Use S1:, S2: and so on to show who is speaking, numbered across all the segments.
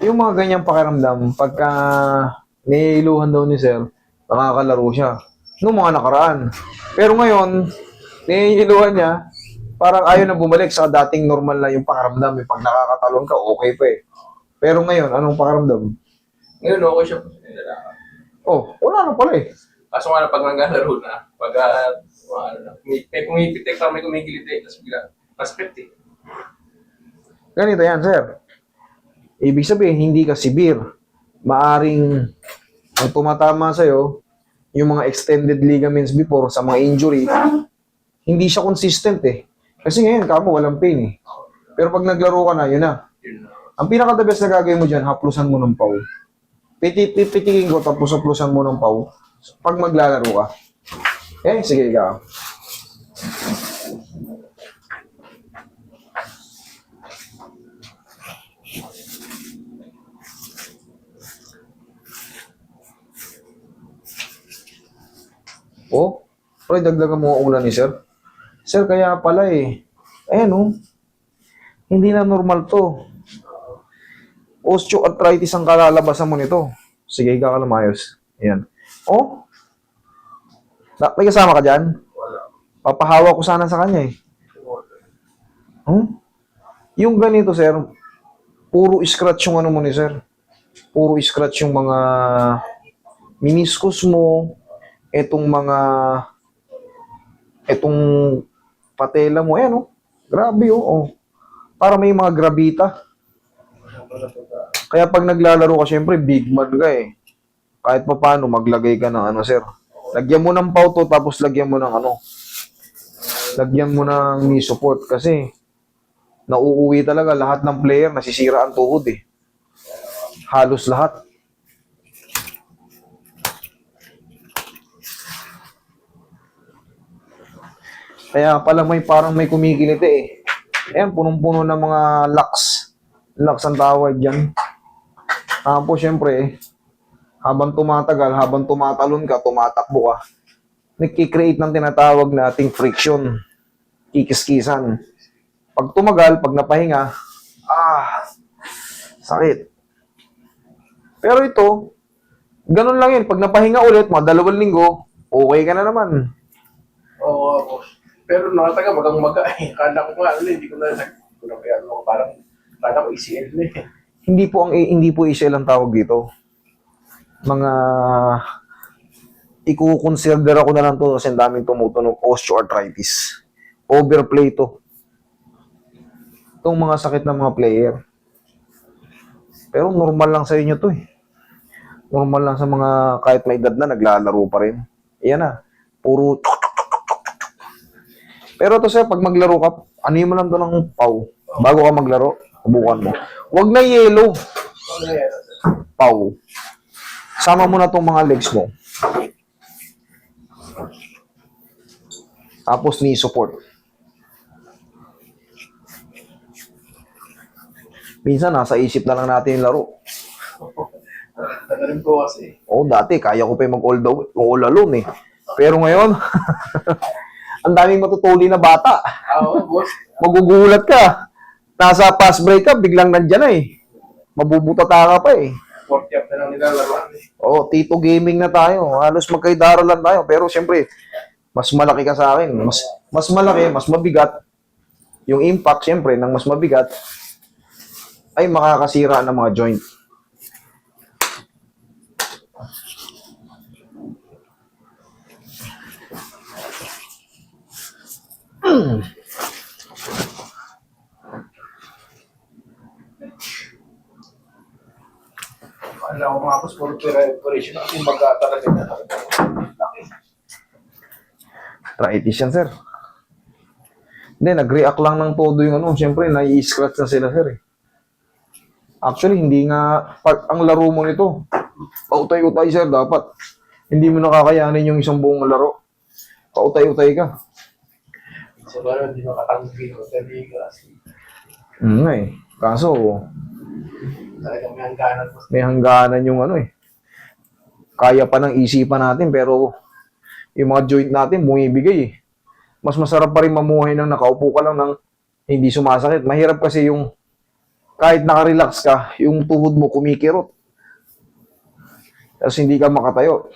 S1: Yung mga ganyang pakiramdam, pagka naiiluhan daw ni sir, nakakalaro siya. Noong mga nakaraan. Pero ngayon, naiiluhan niya, parang ayaw na bumalik sa dating normal na yung pakiramdam. Pag nakakatalon ka, okay pa eh. Pero ngayon, anong pakiramdam?
S2: Ngayon, okay siya.
S1: Oh, wala na pala eh.
S2: Kaso nga na pag naglalaro na, pag ano na, may pumipitik pa, may kumigilid eh, tapos bigla, masakit eh.
S1: Ganito yan, sir. Ibig sabihin, hindi ka severe. Maaring ang tumatama sa'yo, yung mga extended ligaments before sa mga injury, hindi siya consistent eh. Kasi ngayon, kamo, walang pain eh. Pero pag naglaro ka na, yun na.
S2: Yun na.
S1: Ang pinaka-the best na gagawin mo dyan, haplusan mo ng paw. Pitikin ko, tapos haplusan mo ng paw. Pag maglalaro ka. Eh, sige ka. Oh, pre, dagdagan mo ang ulan ni sir. Sir, kaya pala eh. Ayan oh. Hindi na normal to. Osteoarthritis ang kalalabasan mo nito. Sige, ka lang maayos. Ayan. Oh, may kasama ka dyan? Papahawa ko sana sa kanya eh. Hmm? Yung ganito, sir, puro scratch yung ano mo ni sir. Puro scratch yung mga meniscus mo, etong patela mo, ayan oh. Grabe oh. Oh. Para may mga grabita. Kaya pag naglalaro ka, syempre, big man ka eh. Kahit pa paano, maglagay ka ng ano, sir. Lagyan mo ng pauto, tapos lagyan mo ng ano. Lagyan mo ng knee support kasi nauuwi talaga lahat ng player, nasisira ang tuhod eh. Halos lahat. Kaya pala parang may kumikilit eh. Ayan, punong-puno ng mga locks. Locks ang tawag dyan. Tapos syempre, habang tumatagal, habang tumatalon ka, tumatakbo ka, nagkikreate ng tinatawag nating friction. Kikis-kisan. Pag tumagal, pag napahinga, sakit. Pero ito, ganun lang yun. Pag napahinga ulit, mga 2 linggo, okay ka na naman.
S2: Oo, boss. Pero nakataga, magang-maga eh. Kala ko nga, hindi ko na kaya parang, kala ko ECL na eh.
S1: Hindi po ACL ang tawag dito. Mga iko-consider ako na lang to kasi ang daming tumutunog osteoarthritis. Overplay to. Itong mga sakit ng mga player. Pero normal lang sa inyo to eh. Normal lang sa mga kahit may edad na naglalaro pa rin. Iyan na. Puro pero to sir, pag maglaro ka, ano mo lang to ng paw. Bago ka maglaro, subukan mo. Huwag na yellow. Paw. Sama mo na tong mga legs mo. Tapos knee support. Minsan, nasa isip na lang natin yung laro.
S2: Tanarin ko kasi.
S1: Oo, dati, kaya ko pa yung all alone eh. Pero ngayon, ang daming matutuli na bata.
S2: Oo, boss.
S1: Magugulat ka. Nasa pass break ka, biglang nandyan na eh. Mabubutata ka pa eh.
S2: 40 up na lang nila laruan eh.
S1: Oo, Tito Gaming na tayo. Halos magkaidaro lang tayo. Pero siyempre, mas malaki ka sa akin. Mas malaki, mas mabigat. Yung impact, siyempre, ng mas mabigat, ay makakasira ng mga joint.
S2: Kala ko mga boss, puro operation kasi maga talaga na. Laki.
S1: Arthritis yan, sir. Hindi, nag-react lang ng todo yung ano. Siyempre, nai-scratch na sila, sir eh. Actually, hindi nga, pag ang laro mo nito, pautay-utay, sir, dapat. Hindi mo nakakayanin yung isang buong laro. Pautay-utay ka.
S2: So, parang hindi makatanggi ko sa liga kasi
S1: Eh. Kaso,
S2: talagang may hangganan po.
S1: may hangganan yung ano eh. Kaya pa ng isipan natin, pero yung mga joint natin, bumibigay eh. Mas masarap pa rin mamuhay nang nakaupo ka lang ng hindi sumasakit. Mahirap kasi yung kahit nakarelax ka, yung tuhod mo kumikirot. Tapos hindi ka makatayo.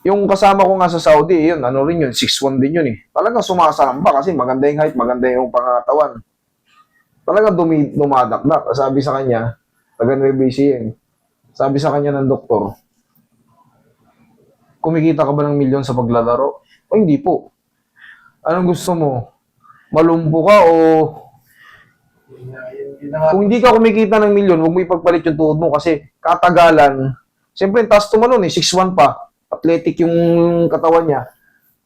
S1: Yung kasama ko nga sa Saudi, yun, ano rin yun, 6'1 din yun eh. Talagang sumasamba kasi maganda yung height, maganda yung pangatawan. Talagang dumadakdak. Sabi sa kanya, taga Nueva Ecija, sabi sa kanya ng doktor, kumikita ka ba ng milyon sa paglalaro? O hindi po. Anong gusto mo? Malumpo ka o
S2: Yun na nga.
S1: kung hindi ka kumikita ng milyon, huwag mo ipagpalit yung tuhod mo kasi katagalan, siyempre taas tumalon eh, 6'1 pa. Athletic yung katawan niya.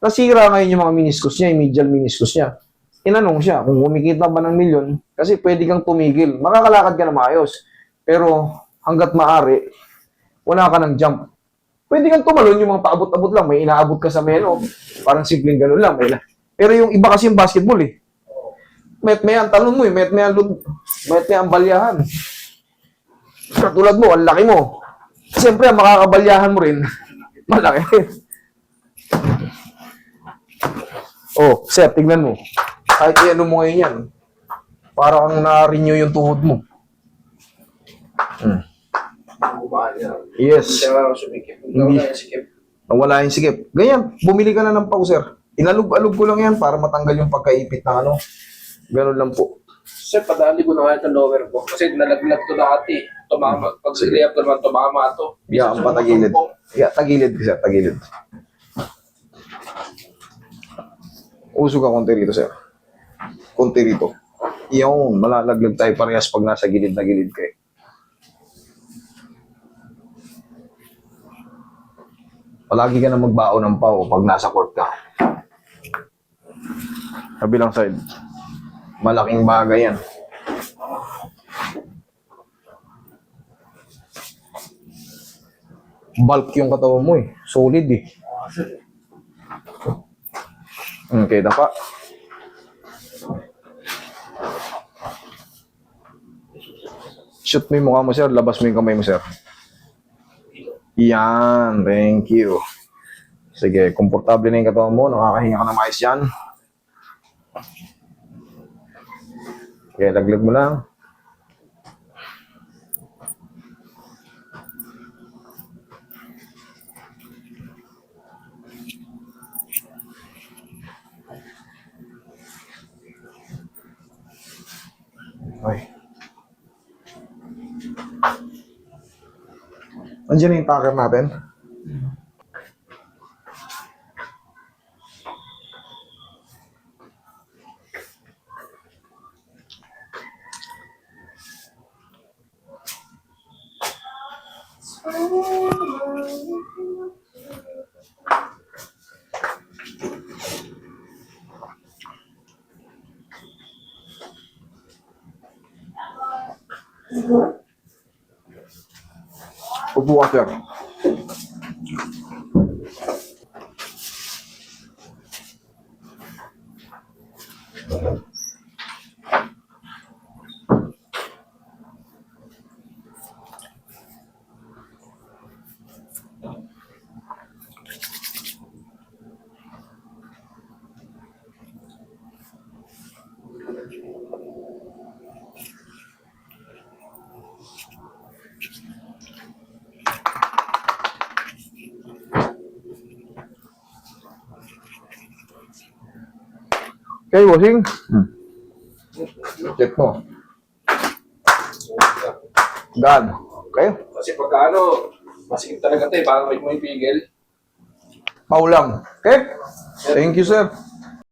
S1: Nasira ngayon yung mga meniscus niya, yung medial meniscus niya. Tinanong siya kung kumikita ba ng milyon kasi pwede kang tumigil. Makakalakad ka na maayos. Pero hanggat maaari, wala ka ng jump. Pwede kang tumalon yung mga paabot-abot lang. May inaabot ka sa meno. Parang simpleng ganun lang. Pero yung iba kasi yung basketball eh. Met-meyan, talon mo eh. Met-meyan balyahan. Katulad mo, ang laki mo. Siyempre, ang makakabalyahan mo rin, malaki. Oh, sir, tignan mo. Kahit i-ano mo ngayon yan, parang na-renew yung tuhod mo.
S2: Bumaan niya.
S1: Yes.
S2: Hindi siya sumikip.
S1: Hindi.
S2: Hindi. Sikip.
S1: Nawala yung sikip. Ganyan, bumili ka na ng pau, sir. Inalog-alog ko lang yan para matanggal yung pagkaipit na ano. Ganun lang po.
S2: Sir, padali ko na nga itong lower ko. Kasi nalaglag to dati. Tumama. Pag layup ko naman, tumama to.
S1: Yeah, ang patagilid. Yeah, tagilid, sir, tagilid. Uso ka konti rito, sir. Konti rito. Yung, malalaglag tayo parehas pag nasa gilid na gilid kayo. Palagi ka na magbao ng pau pag nasa court ka. Kabilang side. Malaking bagay yan. Bulk yung katawan mo eh. Solid eh. Okay, pa. Shoot mo yung mukha mo, sir. Labas mo yung kamay mo, sir. Yan. Thank you. Sige, komportable na yung katawan mo. Nakakahinga ka na maayos yan. Okay, laglag mo lang. Ay. Andiyan na yung tacker natin. Upo ka, sir. Okay, bossing. Check mo. Done. Okay?
S2: Kasi pagka ano, masikip talaga tayo. Parang may pigil.
S1: Paulang. Okay? Thank you, sir.